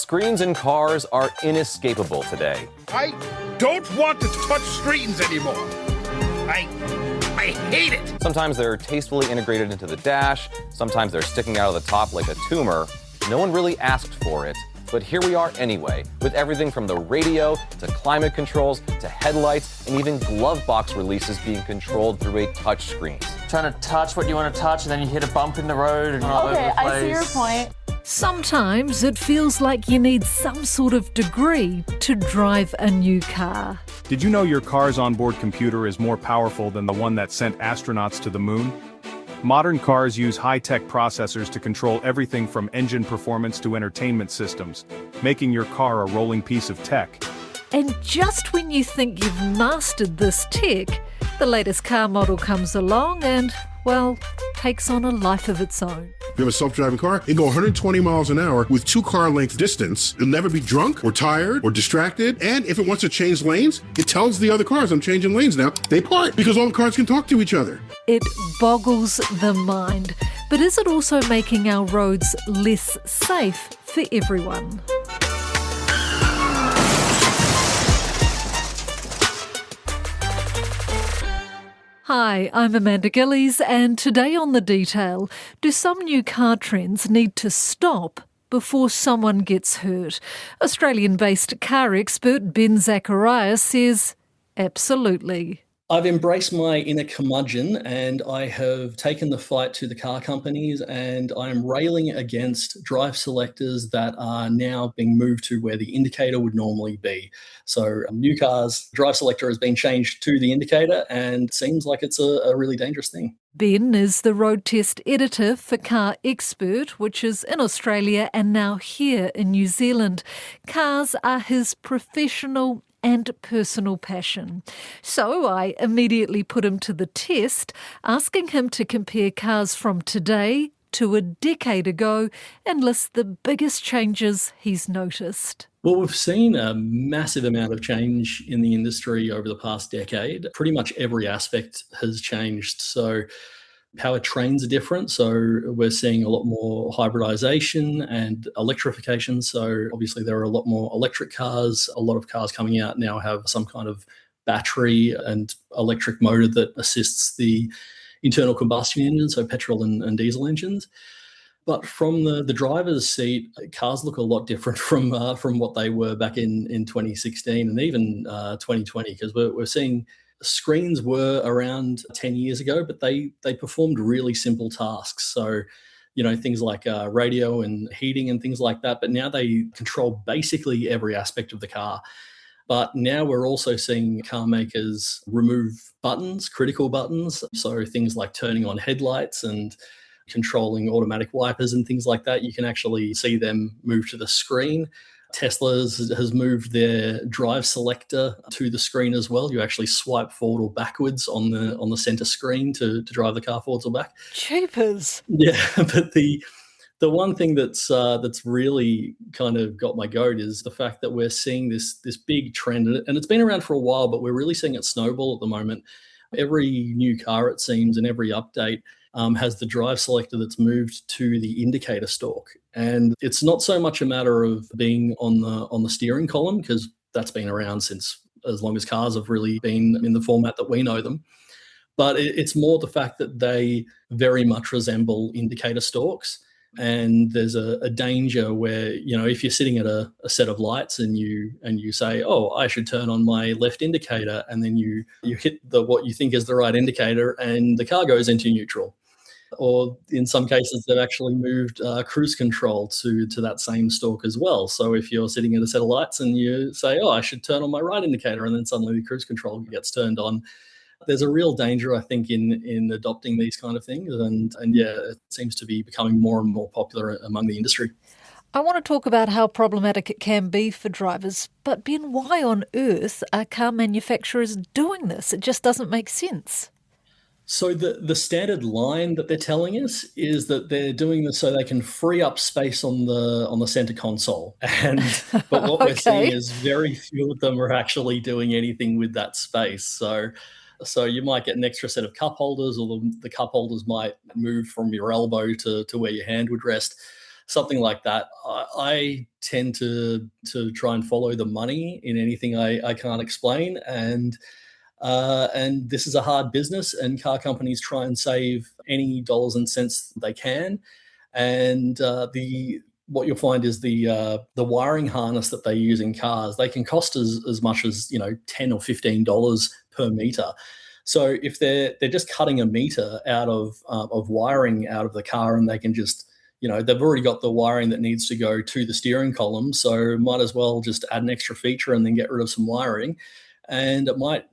Screens in cars are inescapable today. I don't want to touch screens anymore. I hate it. Sometimes they're tastefully integrated into the dash. Sometimes they're sticking out of the top like a tumor. No one really asked for it, but here we are anyway, with everything from the radio to climate controls to headlights and even glove box releases being controlled through a touch screen. Trying to touch what you want to touch and then you hit a bump in the road and all over the place. I see your point. Sometimes it feels like you need some sort of degree to drive a new car. Did you know your car's onboard computer is more powerful than the one that sent astronauts to the moon? Modern cars use high-tech processors to control everything from engine performance to entertainment systems, making your car a rolling piece of tech. And just when you think you've mastered this tech, the latest car model comes along and, well, takes on a life of its own. You have a self-driving car, it can go 120 miles an hour with 2 car length distance. It'll never be drunk or tired or distracted. And if it wants to change lanes, it tells the other cars, I'm changing lanes now. They part because all the cars can talk to each other. It boggles the mind. But is it also making our roads less safe for everyone? Hi, I'm Amanda Gillies, and today on The Detail, do some new car trends need to stop before someone gets hurt? Australian-based car expert Ben Zacharias says absolutely. I've embraced my inner curmudgeon and I have taken the fight to the car companies, and I'm railing against drive selectors that are now being moved to where the indicator would normally be. So new cars, drive selector has been changed to the indicator and it seems like it's a really dangerous thing. Ben is the road test editor for Car Expert, which is in Australia and now here in New Zealand. Cars are his professional and personal passion. So I immediately put him to the test, asking him to compare cars from today to a decade ago and list the biggest changes he's noticed. Well, we've seen a massive amount of change in the industry over the past decade. Pretty much every aspect has changed. So powertrains are different. So we're seeing a lot more hybridization and electrification. So obviously there are a lot more electric cars. A lot of cars coming out now have some kind of battery and electric motor that assists the internal combustion engine, so petrol and diesel engines. But from the driver's seat, cars look a lot different from what they were back in 2016 and even 2020, because we're seeing screens were around 10 years ago, but they performed really simple tasks. So, things like radio and heating and things like that. But now they control basically every aspect of the car. But now we're also seeing car makers remove buttons, critical buttons. So things like turning on headlights and controlling automatic wipers and things like that. You can actually see them move to the screen. Tesla has moved their drive selector to the screen as well. You actually swipe forward or backwards on the center screen to drive the car forwards or back. Cheapers. Yeah, but the one thing that's really kind of got my goat is the fact that we're seeing this big trend, and it's been around for a while, but we're really seeing it snowball at the moment. Every new car, it seems, and every update has the drive selector that's moved to the indicator stalk. And it's not so much a matter of being on the steering column, because that's been around since as long as cars have really been in the format that we know them. But it's more the fact that they very much resemble indicator stalks. And there's a danger where, if you're sitting at a set of lights and you say, oh, I should turn on my left indicator, and then you hit what you think is the right indicator and the car goes into neutral. Or in some cases, they've actually moved cruise control to that same stalk as well. So if you're sitting at a set of lights and you say, oh, I should turn on my right indicator, and then suddenly the cruise control gets turned on, there's a real danger, I think, in adopting these kind of things. And yeah, it seems to be becoming more and more popular among the industry. I want to talk about how problematic it can be for drivers, but Ben, why on earth are car manufacturers doing this? It just doesn't make sense. So the standard line that they're telling us is that they're doing this so they can free up space on the center console. But what we're seeing is very few of them are actually doing anything with that space. So you might get an extra set of cup holders, or the cup holders might move from your elbow to where your hand would rest. something like that. I tend to try and follow the money in anything I can't explain, and this is a hard business, and car companies try and save any dollars and cents they can. And the what you'll find is the wiring harness that they use in cars, they can cost as much as $10 or $15 per meter. So if they're just cutting a meter out of wiring out of the car, and they can just they've already got the wiring that needs to go to the steering column, so might as well just add an extra feature and then get rid of some wiring, and it might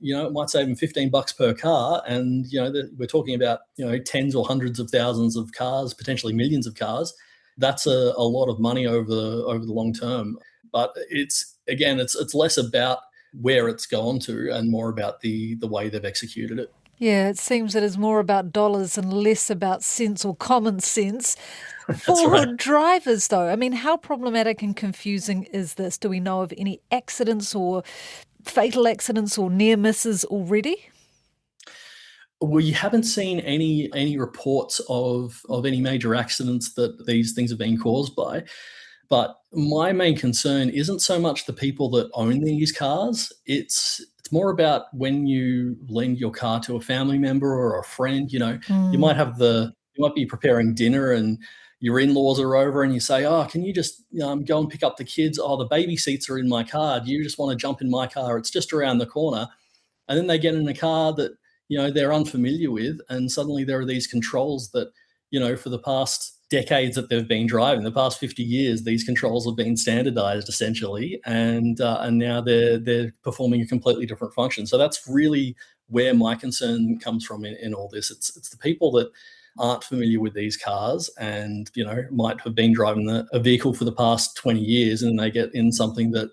save them $15 per car, and we're talking about tens or hundreds of thousands of cars, potentially millions of cars. That's a lot of money over the long term. But it's less about where it's gone to and more about the way they've executed it. Yeah, it seems it is more about dollars and less about sense or common sense. That's For right. drivers, though, I mean, how problematic and confusing is this? Do we know of any accidents or fatal accidents or near misses already? We haven't seen any reports of any major accidents that these things have been caused by. But my main concern isn't so much the people that own these cars. It's more about when you lend your car to a family member or a friend. You might be preparing dinner, and your in-laws are over, and you say, "Oh, can you just go and pick up the kids? Oh, the baby seats are in my car. Do you just want to jump in my car? It's just around the corner." And then they get in a car that they're unfamiliar with, and suddenly there are these controls that for the past decades that they've been driving, the past 50 years, these controls have been standardized essentially, and now they're performing a completely different function. So that's really where my concern comes from in all this. It's the people that aren't familiar with these cars, and might have been driving a vehicle for the past 20 years, and they get in something that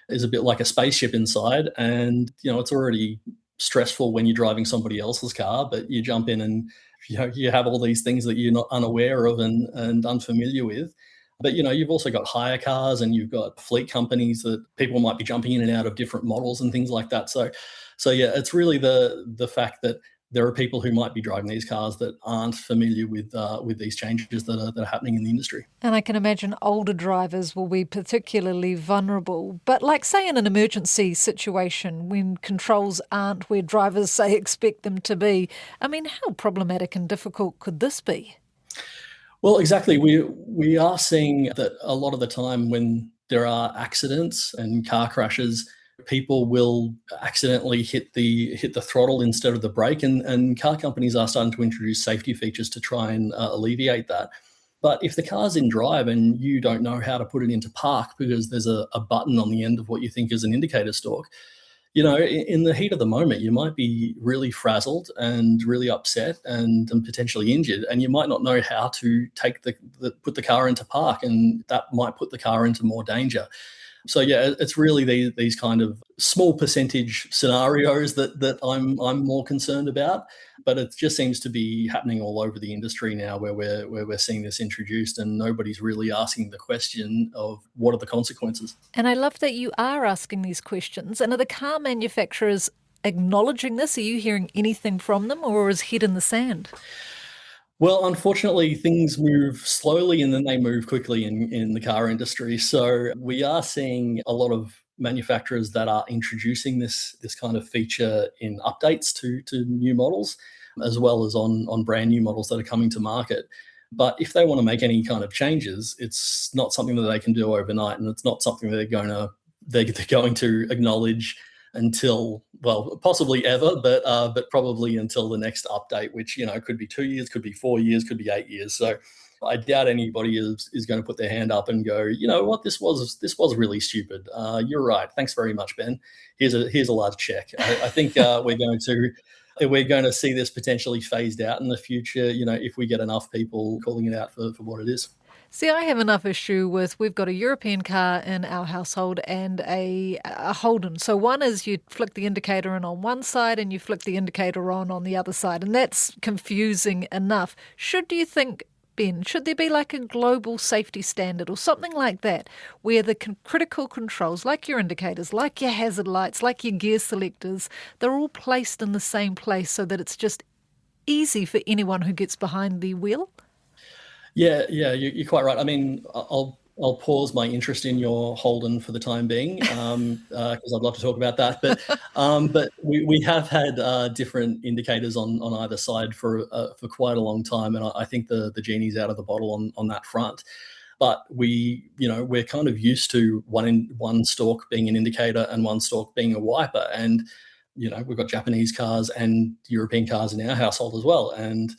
is a bit like a spaceship inside, and it's already stressful when you're driving somebody else's car, but you jump in and you have all these things that you're not unaware of and unfamiliar with. But you've also got hire cars, and you've got fleet companies that people might be jumping in and out of different models and things like that. So yeah, it's really the fact that there are people who might be driving these cars that aren't familiar with these changes that are happening in the industry. And I can imagine older drivers will be particularly vulnerable. But like, say, in an emergency situation when controls aren't where drivers, say, expect them to be, I mean, how problematic and difficult could this be? Well, exactly. We are seeing that a lot of the time when there are accidents and car crashes, people will accidentally hit the throttle instead of the brake, and car companies are starting to introduce safety features to try and alleviate that. But if the car's in drive and you don't know how to put it into park because there's a button on the end of what you think is an indicator stalk, in the heat of the moment, you might be really frazzled and really upset and potentially injured, and you might not know how to put the car into park, and that might put the car into more danger. So yeah, it's really these kind of small percentage scenarios that I'm more concerned about. But it just seems to be happening all over the industry now, where we're seeing this introduced, and nobody's really asking the question of what are the consequences. And I love that you are asking these questions. And are the car manufacturers acknowledging this? Are you hearing anything from them, or is head in the sand? Well, unfortunately, things move slowly and then they move quickly in the car industry. So we are seeing a lot of manufacturers that are introducing this kind of feature in updates to new models, as well as on brand new models that are coming to market. But if they want to make any kind of changes, it's not something that they can do overnight, and it's not something that they're going to acknowledge until, well, possibly ever, but probably until the next update, which could be 2 years, could be 4 years, could be 8 years. So I doubt anybody is going to put their hand up and go, you know what, this was really stupid. You're right. Thanks very much, Ben. Here's a large check. I think we're going to see this potentially phased out in the future. If we get enough people calling it out for what it is. See, I have enough issue with, we've got a European car in our household and a Holden. So one is you flick the indicator on one side and you flick the indicator on the other side. And that's confusing enough. Do you think, Ben, should there be like a global safety standard or something like that, where the critical controls, like your indicators, like your hazard lights, like your gear selectors, they're all placed in the same place so that it's just easy for anyone who gets behind the wheel? Yeah, you're quite right. I mean, I'll pause my interest in your Holden for the time being, because I'd love to talk about that. But we have had different indicators on either side for quite a long time, and I think the genie's out of the bottle on that front. But we're kind of used to one stalk being an indicator and one stalk being a wiper, and we've got Japanese cars and European cars in our household as well, and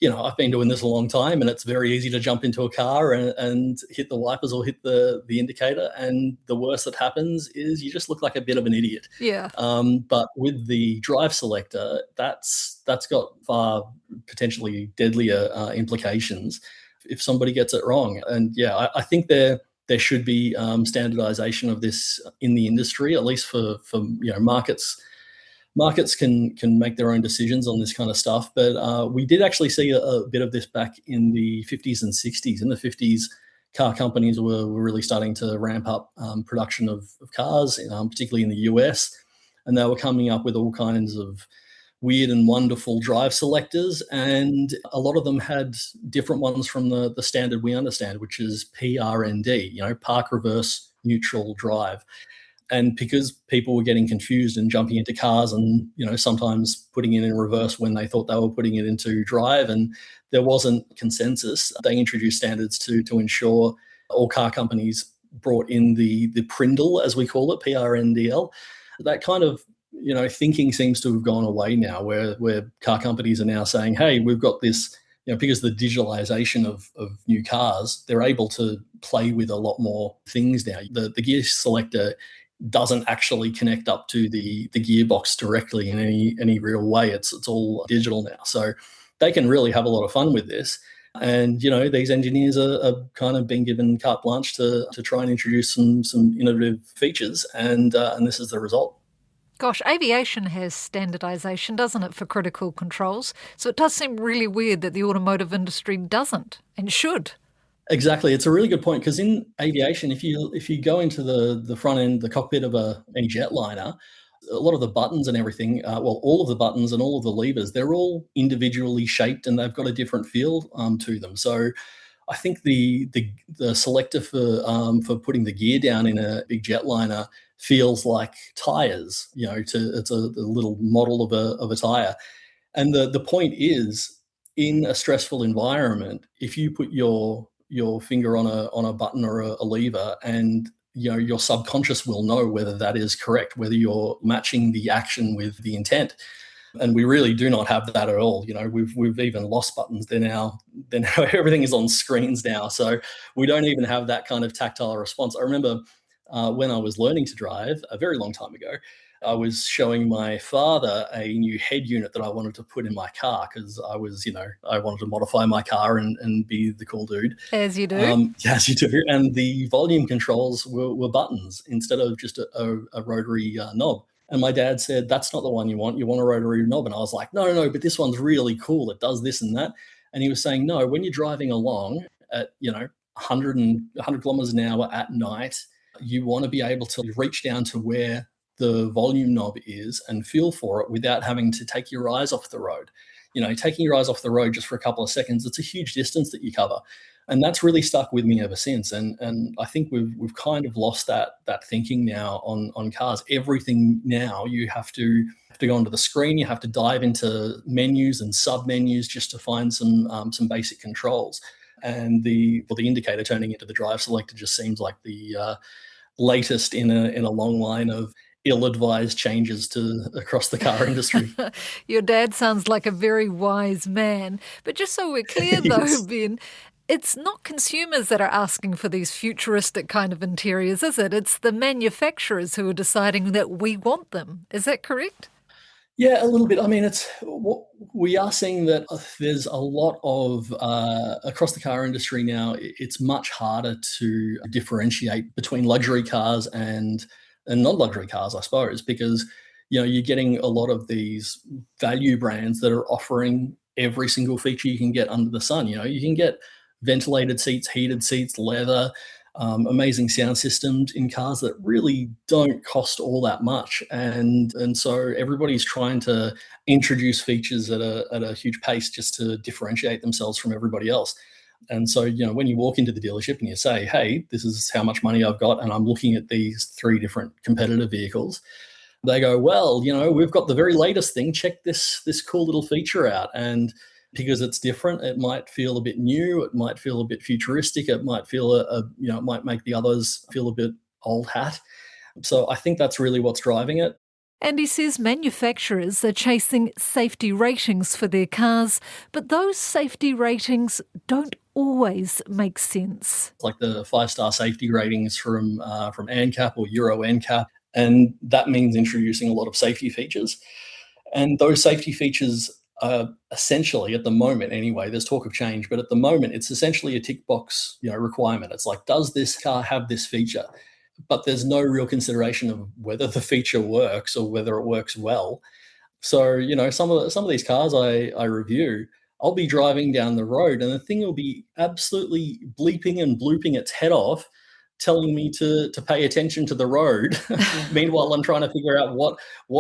I've been doing this a long time, and it's very easy to jump into a car and hit the wipers or hit the indicator, and the worst that happens is you just look like a bit of an idiot. Yeah. But with the drive selector, that's got far potentially deadlier implications if somebody gets it wrong. And yeah, I think there should be standardization of this in the industry, at least for markets. Markets can make their own decisions on this kind of stuff, but we did actually see a bit of this back in the 50s and 60s. In the 50s, car companies were really starting to ramp up production of cars, particularly in the US, and they were coming up with all kinds of weird and wonderful drive selectors, and a lot of them had different ones from the standard we understand, which is PRND, park reverse neutral drive. And because people were getting confused and jumping into cars and sometimes putting it in reverse when they thought they were putting it into drive, and there wasn't consensus, they introduced standards to ensure all car companies brought in the prindle, as we call it, PRNDL. That kind of thinking seems to have gone away now, where car companies are now saying, hey, we've got this, because the digitalization of new cars, they're able to play with a lot more things now. The gear selector doesn't actually connect up to the gearbox directly in any real way. It's all digital now, so they can really have a lot of fun with this. And these engineers are kind of being given carte blanche to try and introduce some innovative features, and this is the result. Gosh, aviation has standardisation, doesn't it, for critical controls? So it does seem really weird that the automotive industry doesn't and should. Exactly. It's a really good point, because in aviation, if you go into the front end, the cockpit of any jetliner, a lot of the buttons and everything, all of the buttons and all of the levers, they're all individually shaped and they've got a different feel to them. So I think the selector for putting the gear down in a big jetliner feels like tires. It's a little model of a tire, and the point is, in a stressful environment, if you put your finger on a button or a lever, and your subconscious will know whether that is correct, whether you're matching the action with the intent. And we really do not have that at all. We've even lost buttons. They're now everything is on screens now, so we don't even have that kind of tactile response. I remember when I was learning to drive a very long time ago, I was showing my father a new head unit that I wanted to put in my car, because I wanted to modify my car and be the cool dude. As you do. As you do. And the volume controls were buttons instead of just a rotary knob. And my dad said, that's not the one you want. You want a rotary knob. And I was like, no, but this one's really cool. It does this and that. And he was saying, no, when you're driving along at, 100 kilometers an hour at night, you want to be able to reach down to where the volume knob is and feel for it without having to take your eyes off the road. Taking your eyes off the road just for a couple of seconds, it's a huge distance that you cover. And that's really stuck with me ever since. And I think we've kind of lost that thinking now on cars. Everything now, you have to go onto the screen, you have to dive into menus and sub-menus just to find some basic controls. And the indicator turning into the drive selector just seems like the latest in a long line of ill-advised changes across the car industry. Your dad sounds like a very wise man. But just so we're clear though, Yes. Ben, it's not consumers that are asking for these futuristic kind of interiors, is it? It's the manufacturers who are deciding that we want them. Is that correct? Yeah, a little bit. I mean, we are seeing that there's a lot of across the car industry now. It's much harder to differentiate between luxury cars and non-luxury cars, I suppose, because you're getting a lot of these value brands that are offering every single feature you can get under the sun. You can get ventilated seats, heated seats, leather, amazing sound systems in cars that really don't cost all that much, and so everybody's trying to introduce features at a huge pace just to differentiate themselves from everybody else. And so, when you walk into the dealership and you say, hey, this is how much money I've got, and I'm looking at these 3 different competitor vehicles, they go, well, we've got the very latest thing. Check this cool little feature out. And because it's different, it might feel a bit new. It might feel a bit futuristic. It might feel it might make the others feel a bit old hat. So I think that's really what's driving it. And he says manufacturers are chasing safety ratings for their cars, but those safety ratings don't always make sense. Like the 5-star safety ratings from ANCAP or Euro NCAP, and that means introducing a lot of safety features. And those safety features are essentially, at the moment anyway, there's talk of change, but at the moment it's essentially a tick box requirement. It's like, does this car have this feature? But there's no real consideration of whether the feature works or whether it works well. So, some of these cars I review, I'll be driving down the road and the thing will be absolutely bleeping and blooping its head off, telling me to pay attention to the road. Meanwhile, I'm trying to figure out what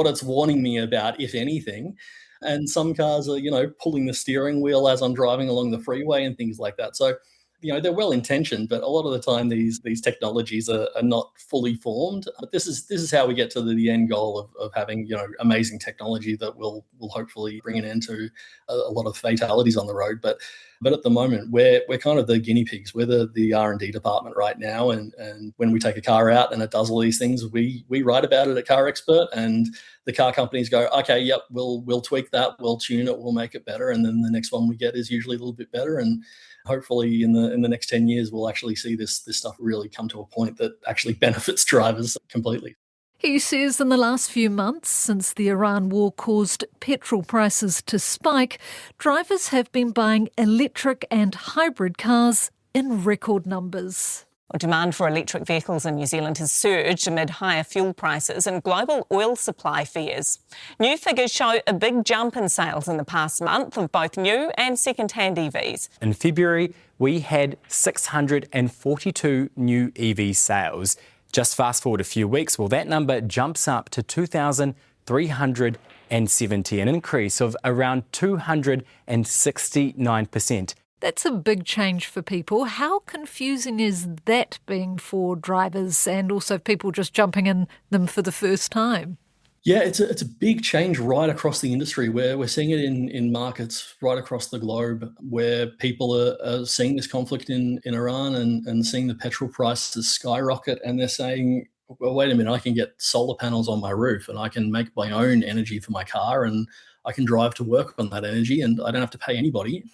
it's warning me about, if anything. And some cars are, pulling the steering wheel as I'm driving along the freeway and things like that. So, they're well intentioned, but a lot of the time these technologies are not fully formed. But this is how we get to the end goal of having amazing technology that will hopefully bring an end to a lot of fatalities on the road. But at the moment we're kind of the guinea pigs. We're the R&D department right now, and when we take a car out and it does all these things, we write about it at Car Expert, and the car companies go, okay, yep, we'll tweak that, we'll tune it, we'll make it better, and then the next one we get is usually a little bit better. And hopefully in the next 10 years, we'll actually see this stuff really come to a point that actually benefits drivers completely. He says in the last few months, since the Iran war caused petrol prices to spike, drivers have been buying electric and hybrid cars in record numbers. Well, demand for electric vehicles in New Zealand has surged amid higher fuel prices and global oil supply fears. New figures show a big jump in sales in the past month of both new and second-hand EVs. In February, we had 642 new EV sales. Just fast forward a few weeks, well, that number jumps up to 2,370, an increase of around 269%. That's a big change for people. How confusing is that being for drivers and also people just jumping in them for the first time? Yeah, it's a big change right across the industry. We're seeing it in markets right across the globe where people are seeing this conflict in Iran and seeing the petrol prices skyrocket, and they're saying, well, wait a minute, I can get solar panels on my roof and I can make my own energy for my car and I can drive to work on that energy and I don't have to pay anybody.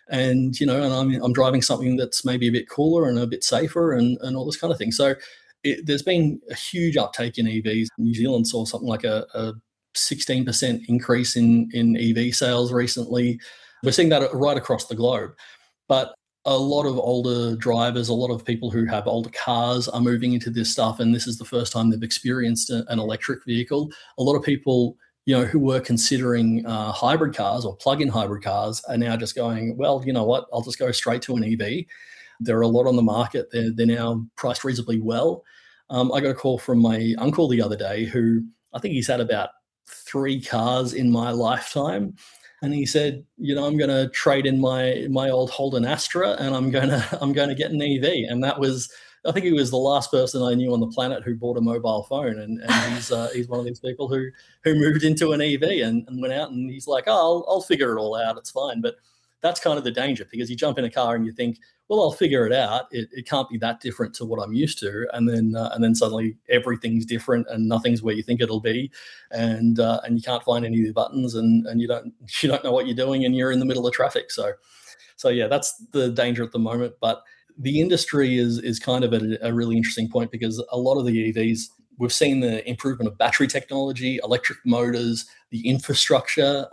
And, and I'm driving something that's maybe a bit cooler and a bit safer and all this kind of thing. So there's been a huge uptake in EVs. New Zealand saw something like a 16% increase in EV sales recently. We're seeing that right across the globe. But a lot of older drivers, a lot of people who have older cars are moving into this stuff, and this is the first time they've experienced an electric vehicle. A lot of people who were considering hybrid cars or plug-in hybrid cars are now just going, well, you know what, I'll just go straight to an EV. There are a lot on the market. They're now priced reasonably well. I got a call from my uncle the other day who I think he's had about 3 cars in my lifetime. And he said, I'm going to trade in my old Holden Astra and I'm going to get an EV. And that was, I think he was the last person I knew on the planet who bought a mobile phone, and he's one of these people who moved into an EV and went out, and he's like, oh, I'll figure it all out, it's fine. But that's kind of the danger, because you jump in a car and you think, well, I'll figure it out. It can't be that different to what I'm used to, and then suddenly everything's different and nothing's where you think it'll be, and you can't find any of the buttons, and you don't know what you're doing, and you're in the middle of traffic. So yeah, that's the danger at the moment, but. The industry is kind of at a really interesting point, because a lot of the EVs, we've seen the improvement of battery technology, electric motors, the infrastructure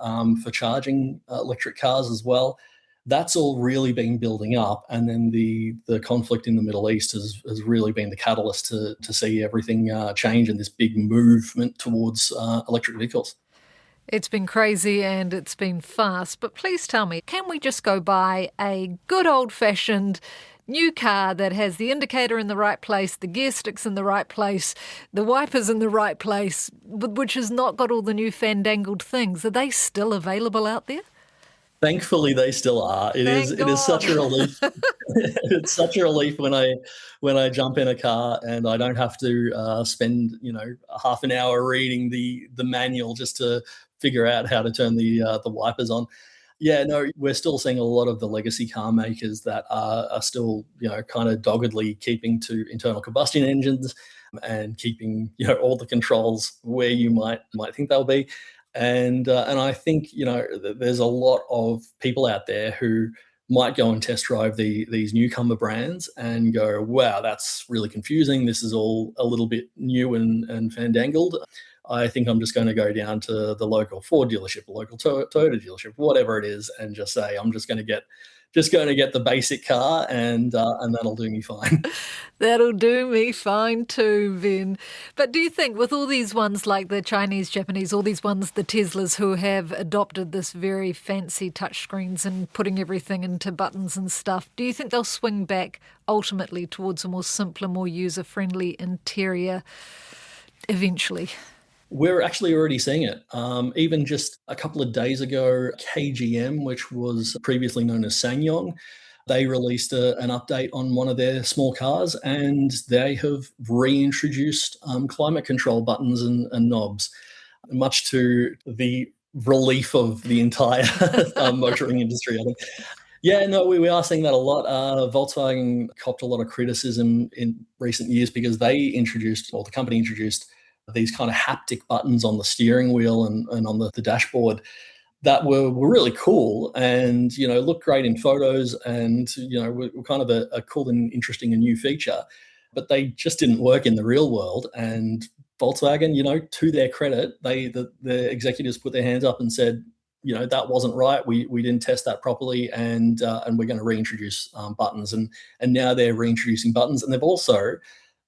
for charging electric cars as well. That's all really been building up. And then the conflict in the Middle East has really been the catalyst to see everything change in this big movement towards electric vehicles. It's been crazy and it's been fast, but please tell me, can we just go buy a good old-fashioned new car that has the indicator in the right place, the gear sticks in the right place, the wipers in the right place, which has not got all the new fandangled things? Are they still available out there? Thankfully, they still are. It is such a relief. It's such a relief when I jump in a car and I don't have to spend half an hour reading the manual just to figure out how to turn the wipers on. Yeah, no, we're still seeing a lot of the legacy car makers that are still kind of doggedly keeping to internal combustion engines and keeping all the controls where you might think they'll be. And I think there's a lot of people out there who might go and test drive these newcomer brands and go, wow, that's really confusing. This is all a little bit new and fandangled. I think I'm just going to go down to the local Ford dealership, the local Toyota dealership, whatever it is, and just say I'm just going to get the basic car, and that'll do me fine. That'll do me fine too, Ben. But do you think with all these ones like the Chinese, Japanese, all these ones, the Teslas who have adopted this very fancy touchscreens and putting everything into buttons and stuff, do you think they'll swing back ultimately towards a more simpler, more user-friendly interior eventually? We're actually already seeing it. Even just a couple of days ago, KGM, which was previously known as SsangYong, they released an update on one of their small cars, and they have reintroduced climate control buttons and knobs, much to the relief of the entire motoring industry, I think. Yeah, no, we are seeing that a lot. Volkswagen copped a lot of criticism in recent years because the company introduced these kind of haptic buttons on the steering wheel and on the dashboard that were really cool and, looked great in photos and, were kind of a cool and interesting and new feature. But they just didn't work in the real world. And Volkswagen, to their credit, the executives put their hands up and said, that wasn't right. We didn't test that properly, and we're going to reintroduce buttons. And now they're reintroducing buttons, and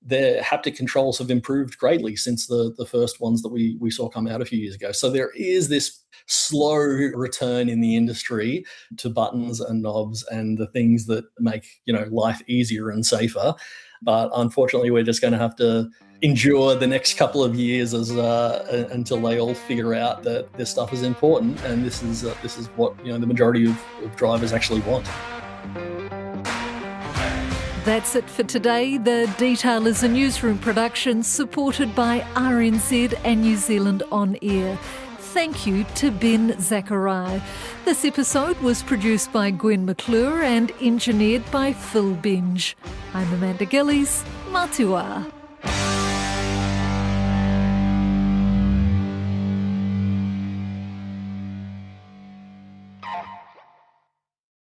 their haptic controls have improved greatly since the first ones that we saw come out a few years ago. So there is this slow return in the industry to buttons and knobs and the things that make life easier and safer. But unfortunately, we're just going to have to endure the next couple of years until they all figure out that this stuff is important, and this is what the majority of drivers actually want. That's it for today. The Detail is a newsroom production supported by RNZ and New Zealand On Air. Thank you to Ben Zachariah. This episode was produced by Gwen McClure and engineered by Phil Binge. I'm Amanda Gillies. Matua.